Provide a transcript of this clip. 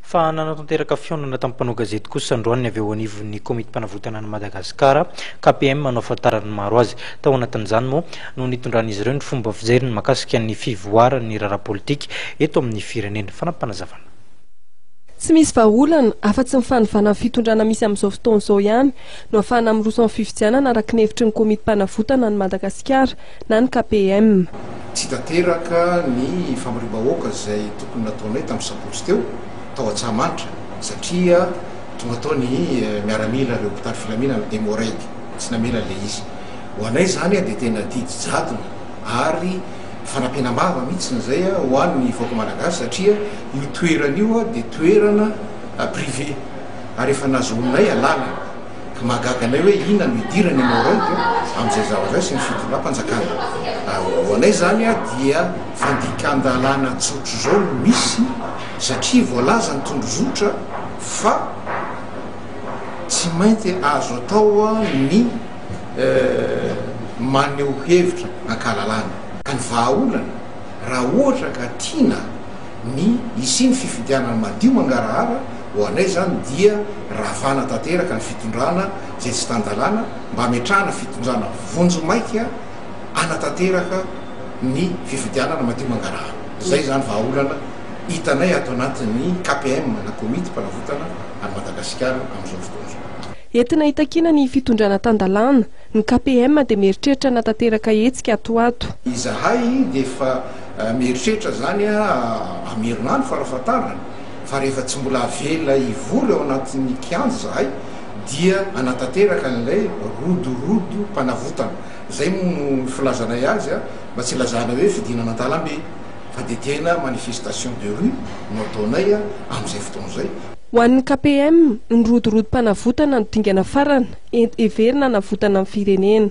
Fa nanao tanteraka fionana tamin'ny mpanao gazety kosa androany avy eo anivon'ny komity mpanavotana ny Madagasikara KPM manao fahatarany maro azy tao anatin'izany moa no nitondran'izy ireo ny fomba fijeriny mahakasika ny fivoaran'ny raharaha politika eto amin'ny firenena. Fanampanazavana. Tsy misy vahaolana afa-tsy mifanivana fitondrana misy amin'izao fotoana izao ihany no ahafahana miroso amin'ny fifidianana araka ny hevitry ny komity mpanavotana ny Madagasikara na ny KPM. Tsy tanteraka ny famariam-bahoaka izay tokony nataonay tamin'ny sabotsy teo tao Antsahamanitra satria tonga tao ny miaramila ireo mpitandro filaminana Demoraiky tsy namela le izy ho anay zany dia tena didy jadona ary fanampiana-bava mihitsy zay ho an'ny vahoaka malagasy satria io toerana io dia toerana privé ary efa nazoninay alàna ka mahagaga anay hoe inona no idirany Demoraiky amin'izay zavatra sy ny fitondram-panjakana. Ho anay zany dia fandikan-dalàna tsotra zao misy satria voalaza ny tondrozotra fa tsy mainty azo atao ny maneho hevitra ankalalàna ka ny vahaolana raha ohatra ka tiana ny isiny fifidianana madio mangarahara ho anay zany dia ravana tanteraka ny fitondrana zay tsy tan-dalàna mba hametrahana fitondrana vonjo maika anatanteraka ny fifidianana madio mangarahara. Zay zany vahaolana hitanay ato anatin'ny KPM na komity mpanavotana any Madagasikara amin'izao fotoana izao. Entina hitakina ny fitondrana tan-dalàna, ny KPM dia mieritreritra natanteraka hetsika atoato. Izahay dia efa mieritreritra zany amerinany farafatarana fa rehefa tsy mbola avela ivory ao anatin'ny kianja zahay dia anatanteraka n'ilay rodorodo mpanavotana. Zay no filazanay azy mba tsy lazana hoe fidinana an-talambe fa dia tena manifestation de rue no ataonay amin'izay fotoana izay. Ho an'ny KPM, ny rodorodo mpanavotana no dingana farana everina navotana amin'ny firenena.